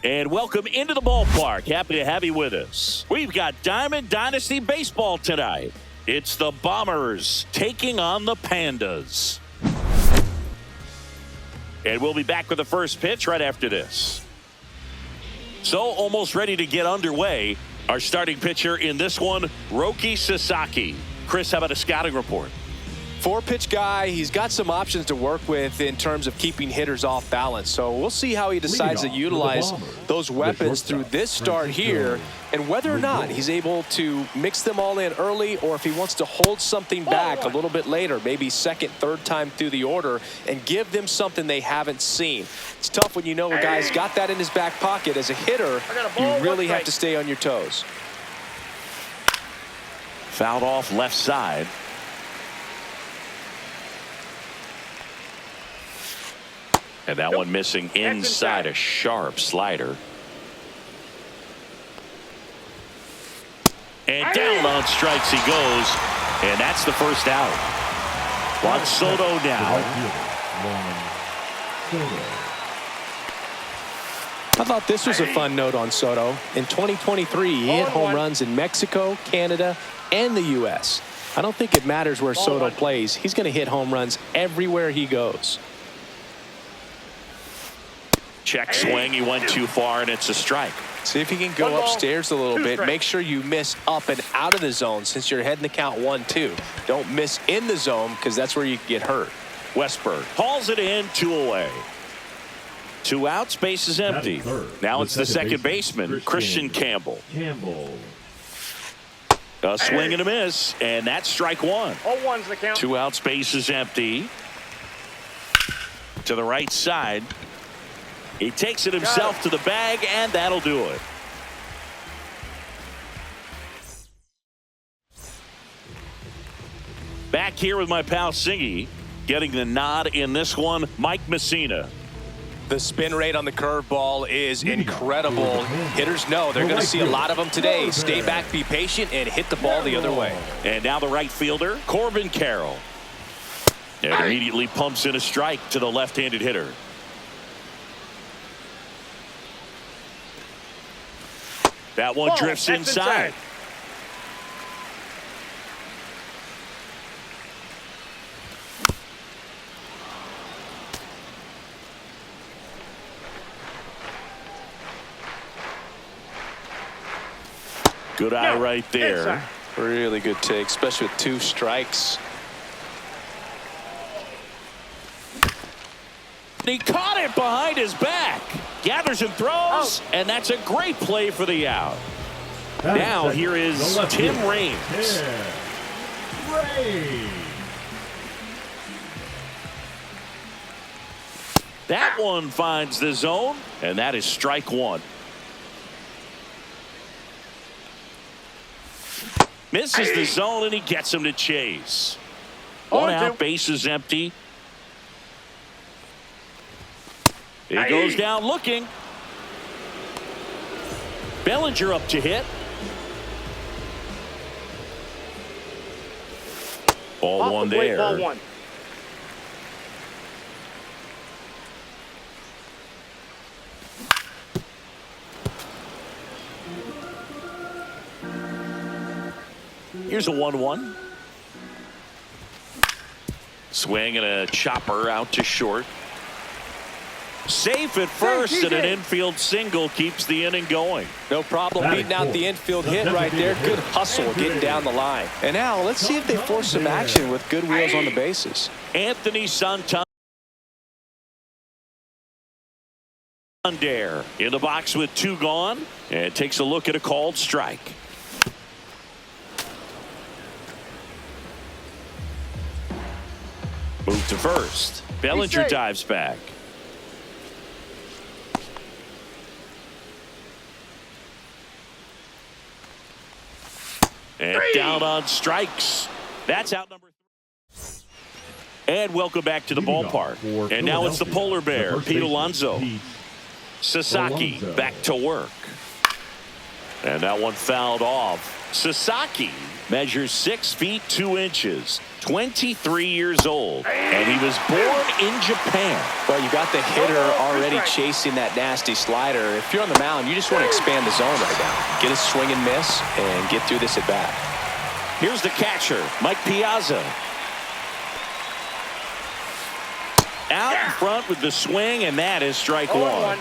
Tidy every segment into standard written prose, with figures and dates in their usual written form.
And welcome into the ballpark. Happy to have you with us. We've got Diamond Dynasty Baseball tonight. It's the Bombers taking on the Pandas. And we'll be back with the first pitch right after this. So almost ready to get underway. Our starting pitcher in this one, Roki Sasaki. Chris, how about a scouting report? 4-pitch guy. He's got some options to work with in terms of keeping hitters off balance. So we'll see how he decides to utilize those weapons through this start here and whether or not he's able to mix them all in early or if he wants to hold something back a little bit later, maybe second, third time through the order and give them something they haven't seen. It's tough when you know a guy's got that in his back pocket. As a hitter, you really have to stay on your toes. Fouled off left side. And that one missing inside, a sharp slider. And down on strikes he goes. And that's the first out. Juan Soto now. I thought this was a fun note on Soto. In 2023, he hit home runs in Mexico, Canada, and the U.S. I don't think it matters where Soto plays. He's going to hit home runs everywhere he goes. Check swing. He went too far, and it's a strike. See if he can go upstairs a little bit. Make sure you miss up and out of the zone since you're heading to count 1-2. Don't miss in the zone because that's where you can get hurt. Westberg hauls it in, 2 away. 2 outs, base is empty. Now it's the second baseman, Christian Campbell. A swing and a miss, and that's strike 1. 0-1's the count. 2 outs, base is empty. To the right side. He takes it himself to the bag, and that'll do it. Back here with my pal Singy, getting the nod in this one, Mike Messina. The spin rate on the curveball is incredible. Hitters know they're going to see a lot of them today. Stay back, be patient, and hit the ball the other way. And now the right fielder, Corbin Carroll. And immediately pumps in a strike to the left-handed hitter. That one drifts inside. Good eye right there. Really good take, especially with 2 strikes. He caught it behind his back. Gathers and throws, and that's a great play for the out. Now here is Tim Raines. That one finds the zone, and that is strike 1. Misses the zone, and he gets him to chase. 1 out, base is empty. He goes down looking. Bellinger up to hit. Ball 1 there. Ball 1. Here's a 1-1. Swing and a chopper out to short. Safe at first, and an infield single keeps the inning going. No problem beating out the infield hit right there. Good hustle getting down the line. And now let's see if they force some action with good wheels on the bases. Anthony Santander in the box with 2 gone, and takes a look at a called strike. Move to first. Bellinger dives back. And down on strikes. That's out number 3. And welcome back to the ballpark. And now it's the polar bear, Pete Alonso. Sasaki back to work. And that one fouled off. Sasaki measures 6 feet 2 inches, 23 years old, and he was born in Japan. Well, you got the hitter already chasing that nasty slider. If you're on the mound, you just want to expand the zone right now. Get a swing and miss and get through this at bat. Here's the catcher, Mike Piazza. Out in front with the swing, and that is strike one.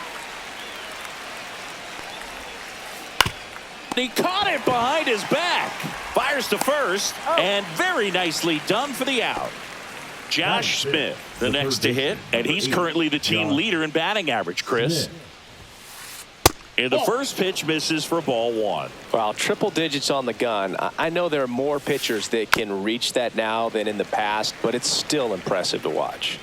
He caught it behind his back. Fires to first, and very nicely done for the out. Josh Smith, the next to hit, and he's currently the team leader in batting average, Chris. And the first pitch misses for ball one. Well, triple digits on the gun. I know there are more pitchers that can reach that now than in the past, but it's still impressive to watch.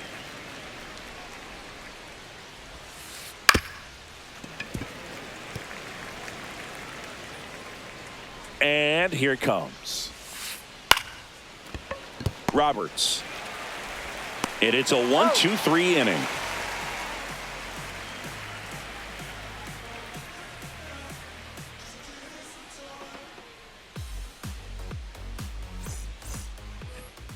And here it comes. Roberts. And it's a 1-2-3 inning.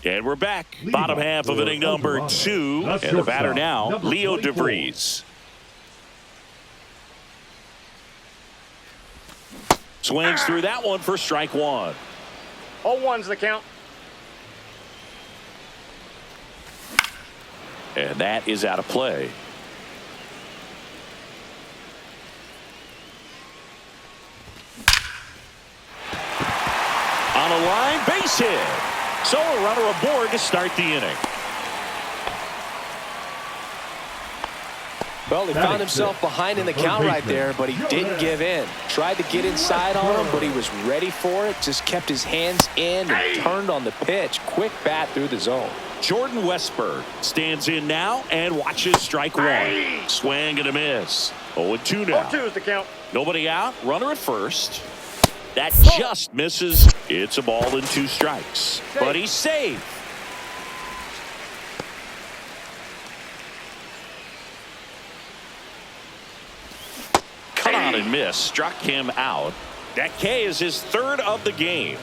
And we're back. Bottom half of inning number 2. And the batter now, Leo DeVries. Swings through that one for strike one. 0-1's the count. And that is out of play. On a line, base hit. So a runner aboard to start the inning. Well, he found himself behind in the count right there, but he didn't give in. Tried to get inside on him, but he was ready for it. Just kept his hands in and turned on the pitch. Quick bat through the zone. Jordan Westberg stands in now and watches strike one. Swing and a miss. 0-2 now. 0-2 is the count. Nobody out. Runner at first. That just misses. It's a ball and 2 strikes. But he's safe. Cut on and miss. Struck him out. That K is his 3rd of the game.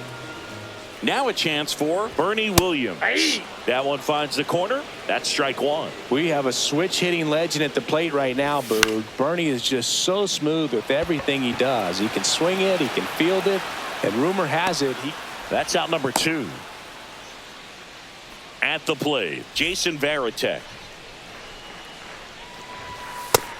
Now a chance for Bernie Williams. That one finds the corner. That's strike one. We have a switch hitting legend at the plate right now, Boog. Bernie is just so smooth with everything he does. He can swing it, he can field it, and rumor has it That's out number 2. At the plate, Jason Varitek.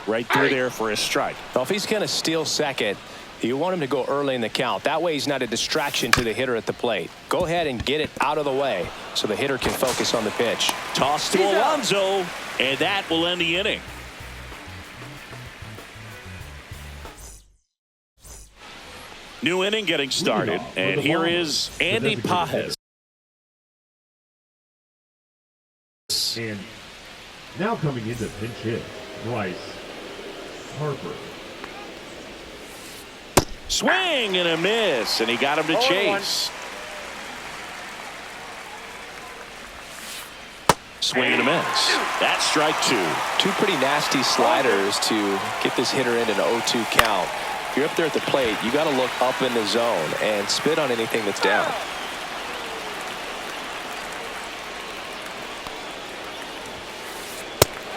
Right through there for a strike. Well, if he's going to steal second, you want him to go early in the count. That way he's not a distraction to the hitter at the plate. Go ahead and get it out of the way so the hitter can focus on the pitch. Toss to Alonso, and that will end the inning. New inning getting started, and here is Andy Pajes. And now coming into pinch hit, Bryce Harper. Swing and a miss, and he got him to chase. Swing and a miss. That's strike 2. 2 pretty nasty sliders to get this hitter in an 0-2 count. If you're up there at the plate, you got to look up in the zone and spit on anything that's down.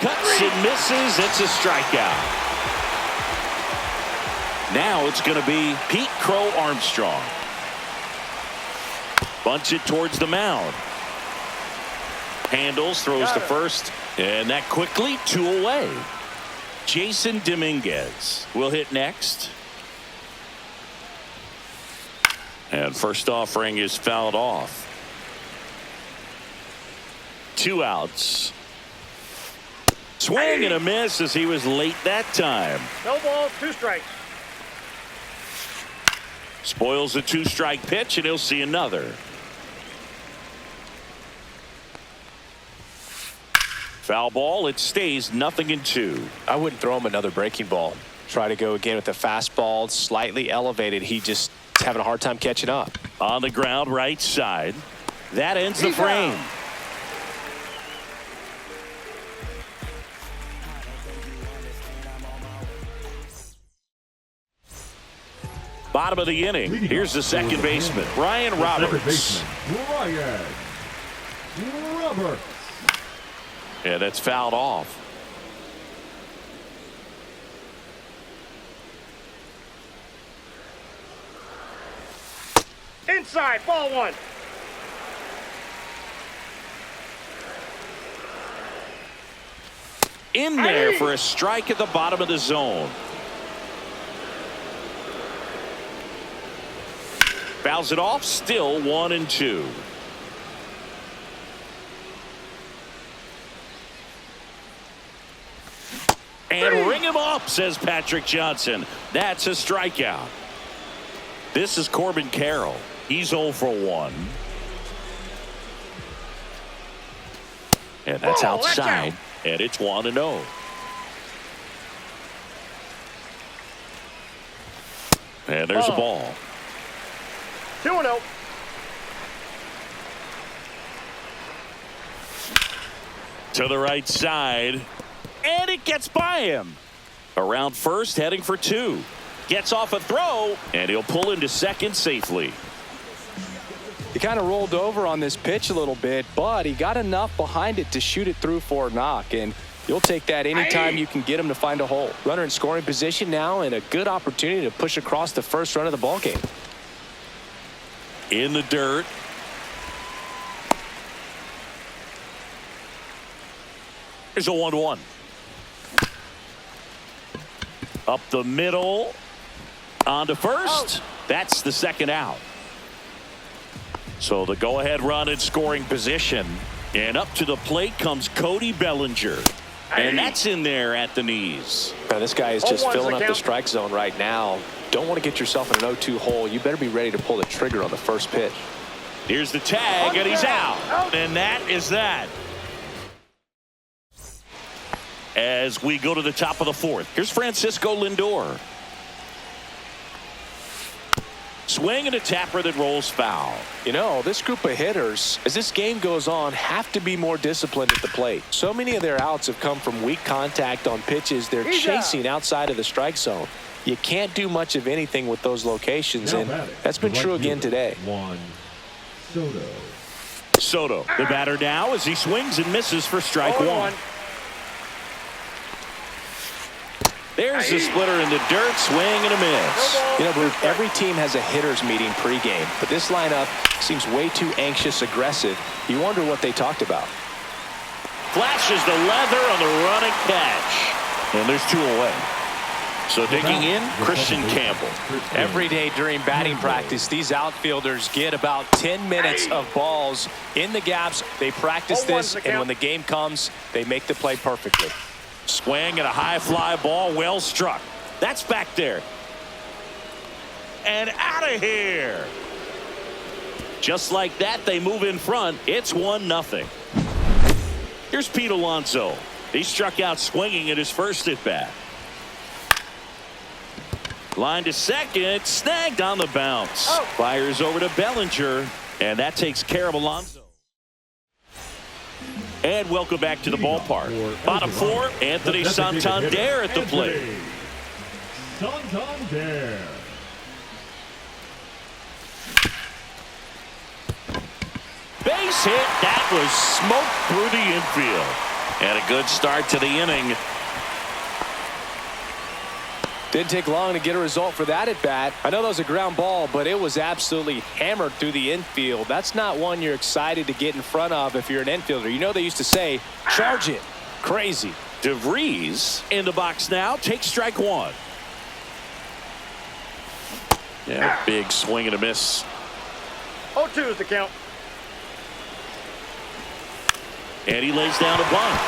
Cuts and misses. It's a strikeout. Now it's going to be Pete Crow Armstrong. Bunts it towards the mound. Handles, throws to first, and that quickly 2 away. Jason Dominguez will hit next. And first offering is fouled off. 2 outs. Swing and a miss as he was late that time. No balls, 2 strikes. Spoils a 2-strike pitch, and he'll see another. Foul ball. It stays 0-2. I wouldn't throw him another breaking ball. Try to go again with the fastball, slightly elevated. He just is having a hard time catching up. On the ground, right side. That ends the frame. Bottom of the inning. Here's the second baseman, Ryan Roberts. Ryan Roberts. And that's fouled off. Inside, ball one. In there for a strike at the bottom of the zone. Fouls it off, still 1-2. And ring him up, says Patrick Johnson. That's a strikeout. This is Corbin Carroll. He's 0 for 1. And that's outside. And it's 1-0. And there's a ball. 2-0. To the right side. And it gets by him. Around first, heading for 2. Gets off a throw, and he'll pull into second safely. He kind of rolled over on this pitch a little bit, but he got enough behind it to shoot it through for a knock, and you'll take that anytime you can get him to find a hole. Runner in scoring position now, and a good opportunity to push across the first run of the ball game. In the dirt. Here's a 1-1. Up the middle. On to first. That's the second out. So the go-ahead run in scoring position. And up to the plate comes Cody Bellinger. And that's in there at the knees. Now, this guy is just filling up the strike zone right now. Don't want to get yourself in an 0-2 hole. You better be ready to pull the trigger on the first pitch. Here's the tag, and he's out. And that is that. As we go to the top of the fourth, here's Francisco Lindor. Swing and a tapper that rolls foul. You know, this group of hitters, as this game goes on, have to be more disciplined at the plate. So many of their outs have come from weak contact on pitches they're chasing outside of the strike zone. You can't do much of anything with those locations, and that's been true again today. Soto, the batter now as he swings and misses for strike one. There's the splitter in the dirt, swing and a miss. You know, Bruce, every team has a hitters meeting pregame, but this lineup seems way too anxious, aggressive. You wonder what they talked about. Flashes the leather on the running catch. And there's 2 away. So digging in, Christian Campbell. Every day during batting practice, these outfielders get about 10 minutes of balls in the gaps. They practice this, and when the game comes, they make the play perfectly. Swing and a high fly ball, well struck. That's back there. And out of here. Just like that, they move in front. It's 1-0. Here's Pete Alonso. He struck out swinging at his first at bat. Line to second, snagged on the bounce. Fires over to Bellinger, and that takes care of Alonso. And welcome back to the ballpark. Bottom 4, Anthony Santander at the plate. Santander. Base hit. That was smoked through the infield. And a good start to the inning. Didn't take long to get a result for that at bat. I know that was a ground ball, but it was absolutely hammered through the infield. That's not one you're excited to get in front of if you're an infielder. You know they used to say, charge it. Crazy. DeVries in the box now. Takes strike 1. Yeah, big swing and a miss. 0-2 is the count. And he lays down a bunt.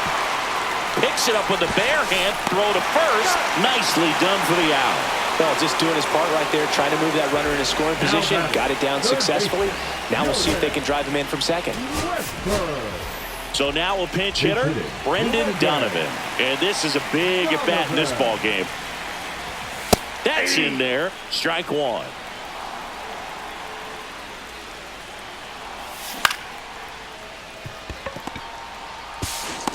Picks it up with the bare hand, throw to first. Nicely done for the out. Well, just doing his part right there, trying to move that runner in a scoring position. Got it down successfully. Now we'll see if they can drive him in from second. So now a pinch hitter, Brendan Donovan. And this is a big at bat in this ball game. That's in there. Strike 1.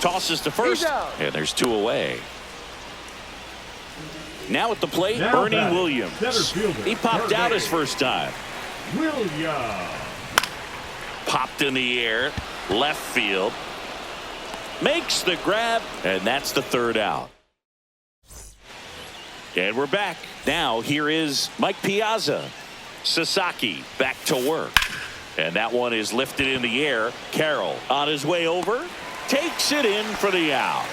Tosses to first, and there's 2 away. Now at the plate, Now Bernie batting, Williams. center fielder, He popped out Bernie his first time. Williams. Popped in the air, left field. Makes the grab, and that's the third out. And we're back. Now here is Mike Piazza. Sasaki back to work. And that one is lifted in the air. Carroll on his way over. Takes it in for the out.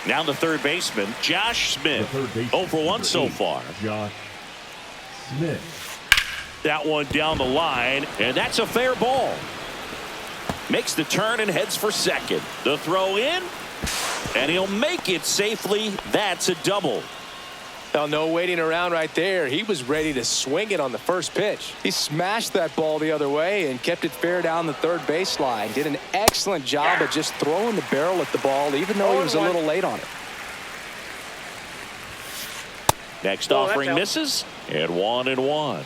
Now the third baseman, Josh Smith. 0 for 1 so far. Josh Smith. That one down the line, and that's a fair ball. Makes the turn and heads for second. The throw in, and he'll make it safely. That's a double. Well, no waiting around right there. He was ready to swing it on the first pitch. He smashed that ball the other way and kept it fair down the third baseline. Did an excellent job of just throwing the barrel at the ball, even though he was a little late on it. Next offering misses, and 1-1.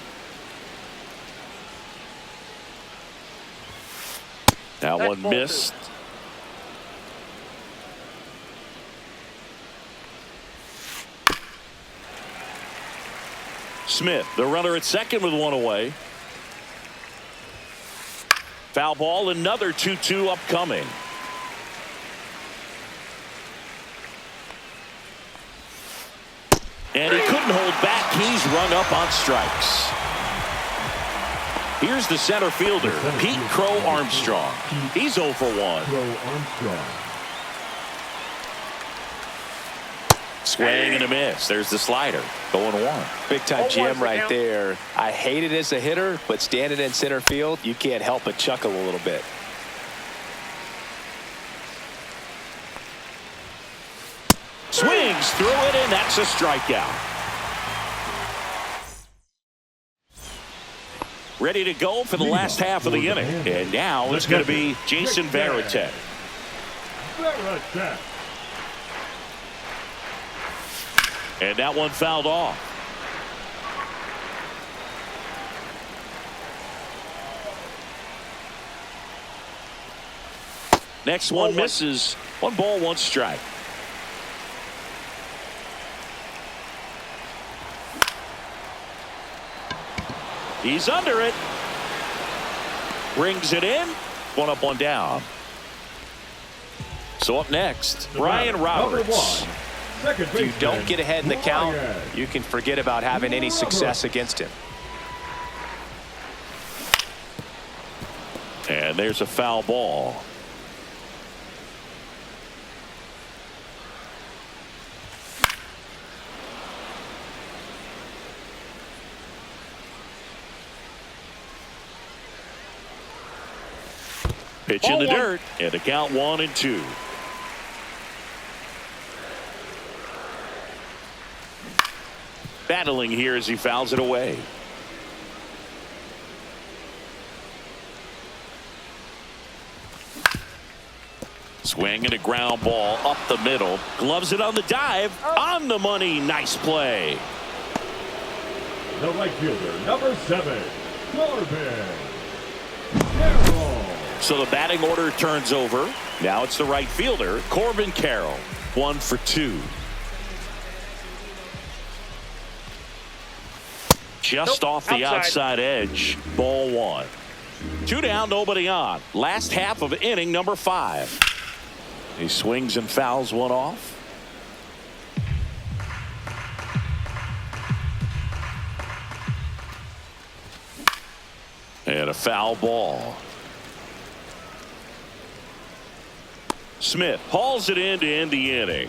That one missed. Smith, the runner at second with one away. Foul ball, another 2-2 upcoming. And he couldn't hold back. He's rung up on strikes. Here's the center fielder, Pete Crow Armstrong. He's 0 for 1. Crow Armstrong. Swing and a miss. There's the slider. 0-1. Big time jam right there. I hate it as a hitter, but standing in center field, you can't help but chuckle a little bit. Swings through it, and that's a strikeout. Ready to go for the last half of the inning. And now it's going to be Jason Varitek. Varitek. And that one fouled off. Next one misses. 1 ball, 1 strike. He's under it. Brings it in. 1 up, 1 down. So up next, Brian Roberts. If you don't get ahead in the count, you can forget about having any success against him. And there's a foul ball. Pitch in the dirt, and the count 1-2. Battling here as he fouls it away. Swing and a ground ball up the middle. Gloves it on the dive. On the money. Nice play. The right fielder, number 7, Corbin Carroll. So the batting order turns over. Now it's the right fielder, Corbin Carroll. 1 for 2. Just off the outside edge. Ball 1. 2 down, nobody on. Last half of inning number 5. He swings and fouls one off. And a foul ball. Smith hauls it in to end the inning.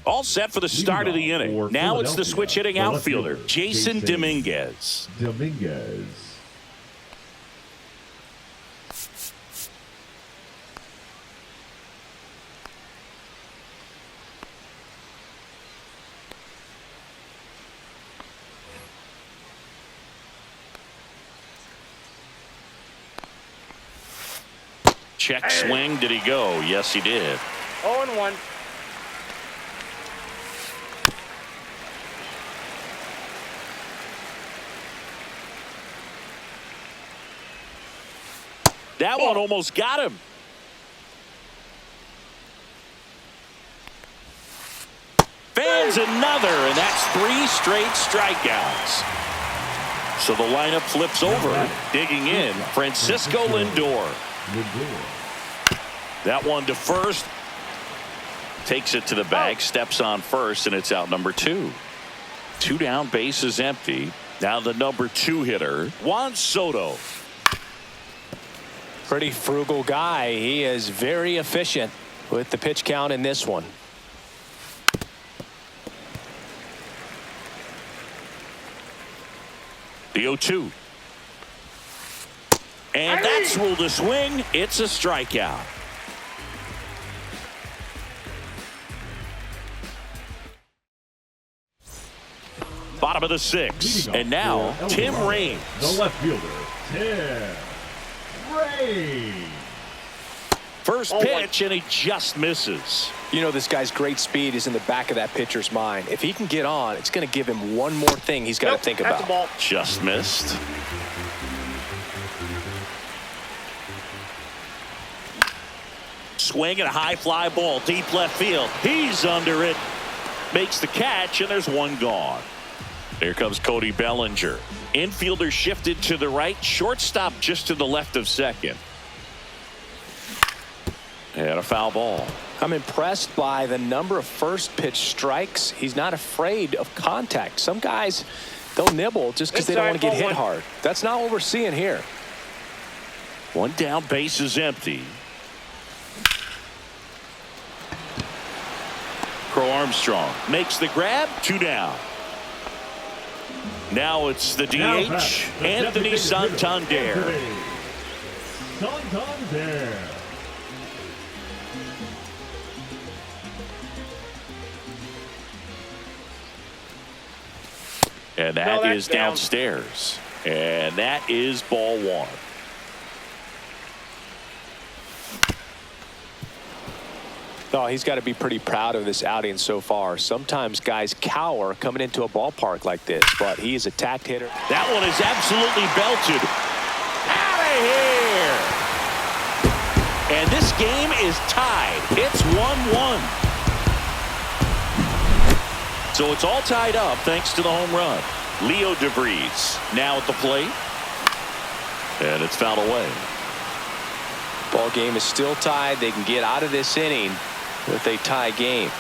All set for the start of the inning. Now it's the switch hitting outfielder, Jason Dominguez. Check swing. Did he go? Yes, he did. 0-1. That one almost got him. Fans another, and that's 3 straight strikeouts. So the lineup flips over. Digging in, Francisco Lindor. That one to first. Takes it to the bag, steps on first, and it's out number 2. 2 down, bases empty. Now the number 2 hitter, Juan Soto. Pretty frugal guy. He is very efficient with the pitch count in this one. The 0-2. And that's ruled a swing. It's a strikeout. Bottom of the 6th. And now Tim Raines. The left fielder, Tim Raines. First pitch, and he just misses. You know, this guy's great speed is in the back of that pitcher's mind. If he can get on, it's going to give him one more thing he's got to think That's about. the ball. Just missed. Swing and a high fly ball, deep left field. He's under it. Makes the catch, and there's one gone. Here comes Cody Bellinger. Infielder shifted to the right. Shortstop just to the left of second. And a foul ball. I'm impressed by the number of first pitch strikes. He's not afraid of contact. Some guys, they'll nibble just because they don't want to get hit hard. That's not what we're seeing here. One down, base is empty. Crow Armstrong makes the grab, 2 down. Now it's the DH, Anthony Santander. Santander. And that is downstairs. And that is ball 1. Oh, he's got to be pretty proud of this outing so far. Sometimes guys cower coming into a ballpark like this, but he is a tact hitter. That one is absolutely belted. Out of here! And this game is tied. It's 1-1. So it's all tied up thanks to the home run. Leo DeVries now at the plate. And it's fouled away. Ball game is still tied. They can get out of this inning with a tie game.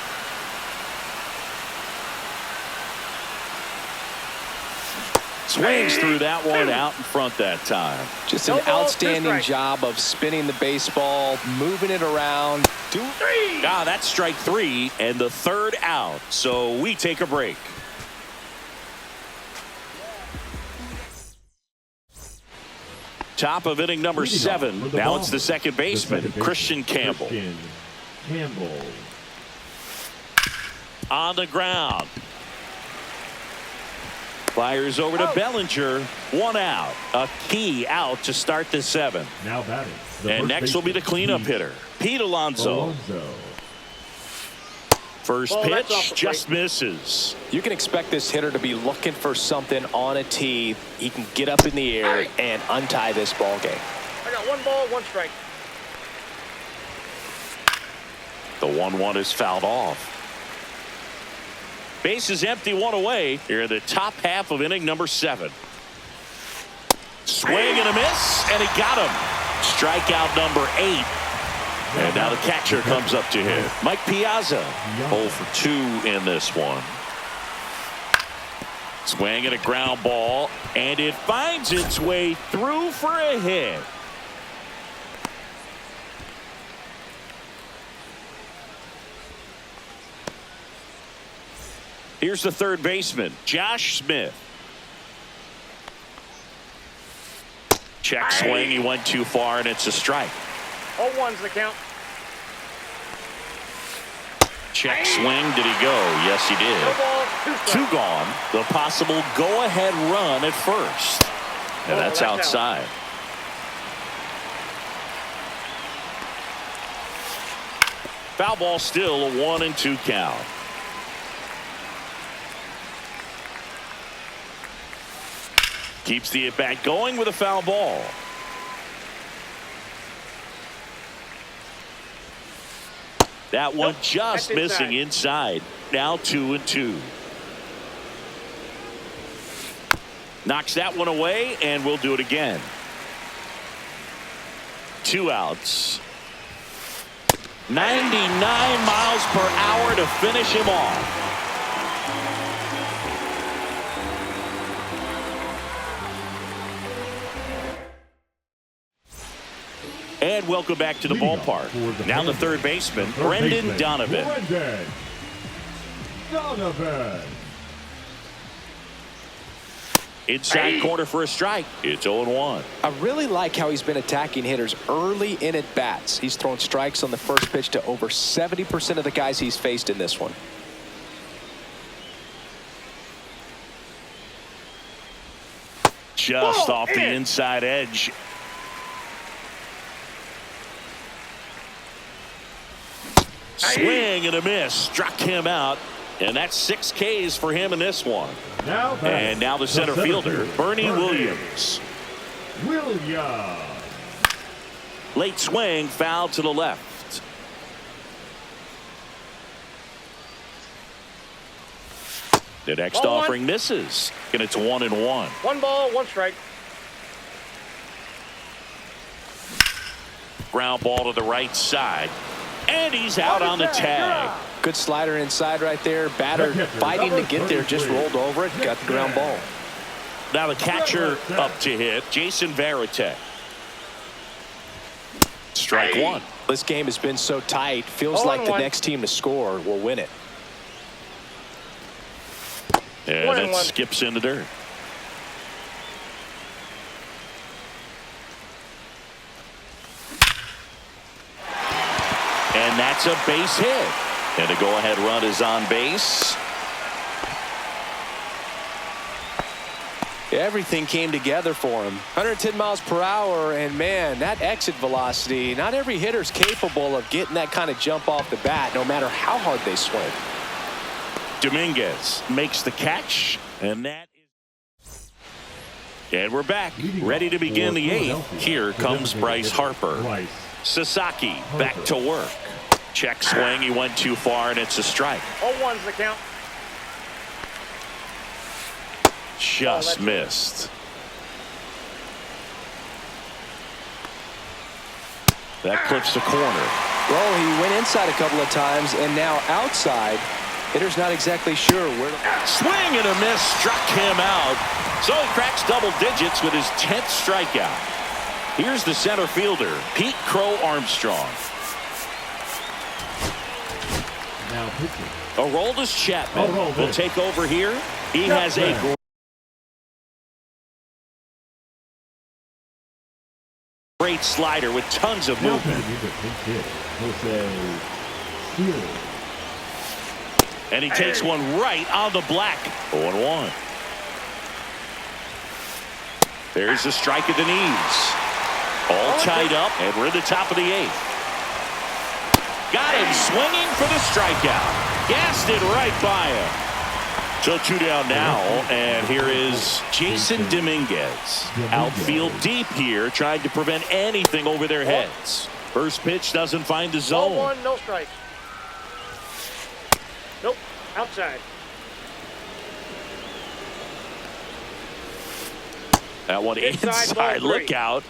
Swings through that one out in front that time. Just an outstanding job of spinning the baseball, moving it around. Ah, that's strike 3 and the 3rd out. So we take a break. Top of inning number 7. Now it's the second baseman, Christian Campbell. On the ground. Fires over to Bellinger. 1 out. A key out to start the 7th. Now batting. And next will be the cleanup hitter, Pete Alonso. First pitch just misses. You can expect this hitter to be looking for something on a tee. He can get up in the air and untie this ball game. I got 1 ball, 1 strike. The 1-1 is fouled off. Base is empty, 1 away. Here in the top half of inning number 7. Swing and a miss, and he got him. Strikeout number 8. And now the catcher comes up to him. Mike Piazza, 0 for 2 in this one. Swing and a ground ball, and it finds its way through for a hit. Here's the third baseman, Josh Smith. Check swing, he went too far, and it's a strike. 0-1's the count. Check swing, did he go? Yes, he did. 2 balls, 2 strikes. 2 gone. The possible go-ahead run at first. And that's outside. Foul ball still, a 1-2 count. Keeps the at-bat going with a foul ball. That one Nope, just that's missing inside. Now 2-2. Knocks that one away, and we'll do it again. 2 outs. 99 miles per hour to finish him off. And welcome back to the ballpark. Now the third baseman, Brendan Donovan. Brendan Donovan. Inside corner for a strike. It's 0-1. I really like how he's been attacking hitters early in at bats. He's thrown strikes on the first pitch to over 70% of the guys he's faced in this one. Just off the inside edge. Swing and a miss. Struck him out. And that's 6 Ks for him in this one. And now the center fielder, Bernie Williams. Late swing, foul to the left. The next Ball offering misses. And it's 1-1. 1 ball, 1 strike. Ground ball to the right side. And he's out on the tag. Good slider inside right there. Batter fighting to get there, just rolled over it, got the ground ball. Now the catcher up to hit, Jason Varitek. Strike 1. This game has been so tight. Feels like the next team to score will win it. And it skips in the dirt. And that's a base hit. And a go-ahead run is on base. Everything came together for him. 110 miles per hour, and man, that exit velocity, not every hitter's capable of getting that kind of jump off the bat, no matter how hard they swing. Dominguez makes the catch, and that is... And we're back, ready to begin the 8th. Here comes Bryce Harper. Sasaki back to work. Check swing, he went too far, and it's a strike. 0-1's the count. Just missed. That clips the corner. Well, he went inside a couple of times, and now outside. Hitter's not exactly sure where to... Swing and a miss, struck him out. So he cracks double digits with his 10th strikeout. Here's the center fielder, Pete Crow Armstrong. Now pitching. Aroldis Chapman will take over here. He has a great slider with tons of movement. And he takes one right on the black. 0-1. There's a strike at the knees. All tied up, and we're at the top of the 8th. Got him swinging for the strikeout. Gassed it right by him. So 2 down now, and here is Jason Dominguez. Outfield deep here, trying to prevent anything over their heads. First pitch doesn't find the zone. 0-1, no strike. Nope, outside. That one inside, look out.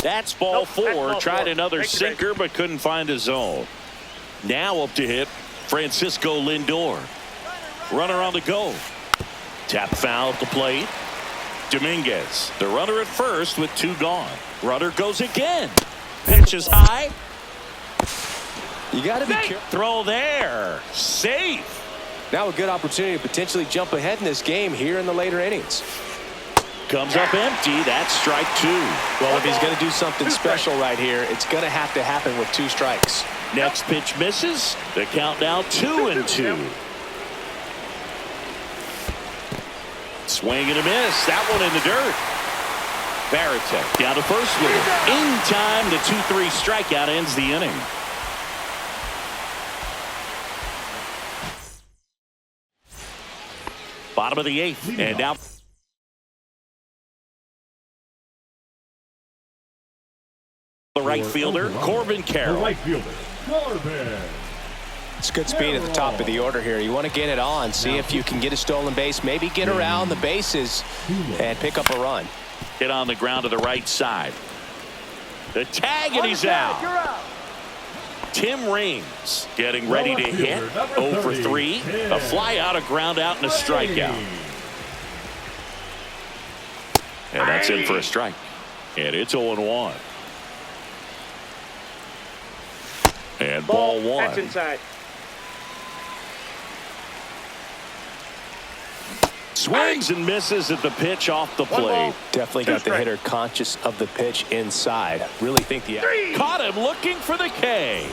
That's ball 4. Tried another sinker, but couldn't find a zone. Now up to hit, Francisco Lindor. Runner on the go. Tap foul at the plate. Dominguez, the runner at first with 2 gone. Runner goes again. Pitch is high. You got to be careful. Throw there. Safe. Now a good opportunity to potentially jump ahead in this game here in the later innings. Comes up empty. That's strike 2. Well, if he's going to do something special right here, it's going to have to happen with 2 strikes. Next pitch misses. The count now 2-2. Swing and a miss. That one in the dirt. Varitek down to first with it. In time, the 2-3 strikeout ends the inning. Bottom of the 8th, and now the right fielder, Corbin The Carroll. right fielder, Corbin. It's good speed at the top of the order here. You want to get it on, see if you can get a stolen base, maybe get around the bases and pick up a run. Hit on the ground to the right side. The tag, and he's You're out. out. Tim Raines getting ready to hit. 0 for 3. A fly out, a ground out, and a strikeout. And that's in for a strike. And it's 0-1. And ball one. That's inside. Swings and misses at the pitch off the plate. Definitely got the hitter conscious of the pitch inside. Really think the Caught him looking for the K.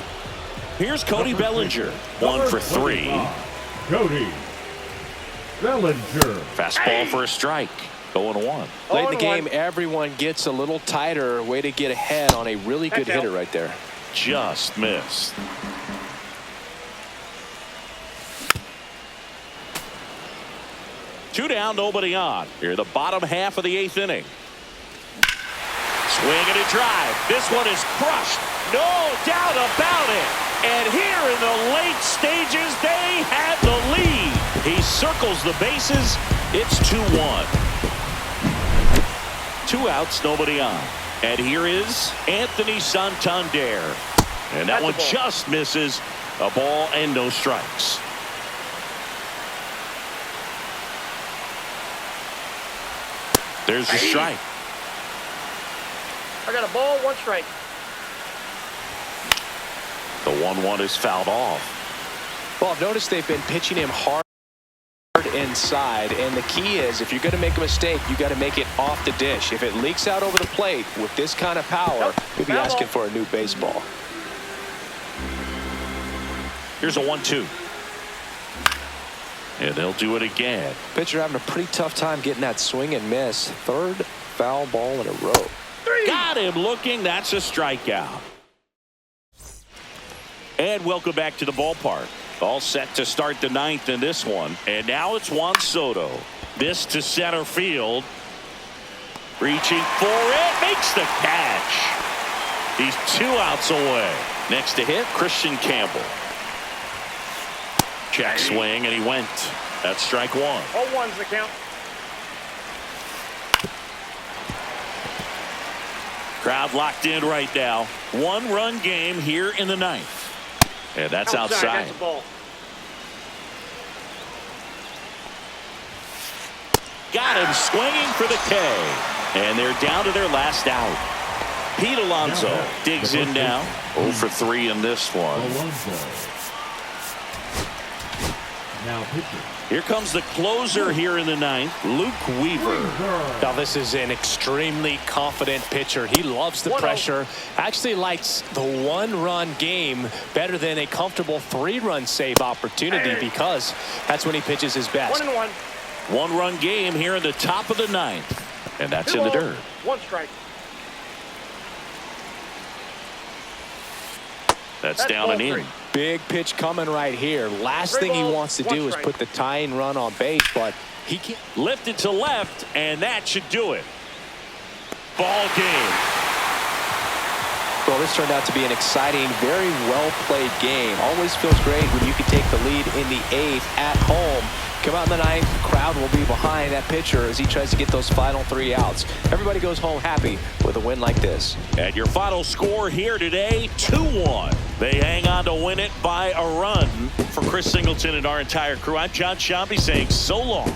Here's Cody Bellinger. 1 for 3. Cody Bellinger. Fastball for a strike. 0-1. late in the game, everyone gets a little tighter. Way to get ahead on a really good hitter right there. Just missed. Two down, nobody on. Here, the bottom half of the 8th inning. Swing and a drive. This one is crushed. No doubt about it. And here in the late stages, they had the lead. He circles the bases. It's 2-1. 2 outs, nobody on. And here is Anthony Santander. And that one just misses. A ball and no strikes. There's the strike. I got a ball, 1 strike. The 1-1 is fouled off. Well, I've noticed they've been pitching him hard inside, and the key is if you're going to make a mistake, you got to make it off the dish. If it leaks out over the plate with this kind of power, you'll be asking for a new baseball. Here's a 1-2. And they'll do it again. Pitcher having a pretty tough time getting that swing and miss. 3rd foul ball in a row. Got him looking. That's a strikeout. And welcome back to the ballpark. All set to start the 9th in this one. And now it's Juan Soto. This to center field. Reaching for it. Makes the catch. He's 2 outs away. Next to hit, Christian Campbell. Check swing, and he went. That's strike 1. 0-1's the count. Crowd locked in right now. 1-run game here in the 9th. And that's outside. That's the ball. Got him swinging for the K. And they're down to their last out. Pete Alonso digs in now. 0 for 3 in this one. Now pitching. Here comes the closer here in the 9th, Luke Weaver. Now this is an extremely confident pitcher. He loves the pressure. Actually likes the 1-run game better than a comfortable 3-run save opportunity because that's when he pitches his best. 1-1. 1-run game here in the top of the 9th. And that's in the dirt. 1 strike. That's down and in. Big pitch coming right here. Last thing he wants to do is put the tying run on base, but he can't. Lifted to left, and that should do it. Ball game. Well, this turned out to be an exciting, very well-played game. Always feels great when you can take the lead in the 8th at home. Come out in the 9th, crowd will be behind that pitcher as he tries to get those final 3 outs. Everybody goes home happy with a win like this. And your final score here today, 2-1. They hang on to win it by a run. For Chris Singleton and our entire crew, I'm John Shambi saying so long.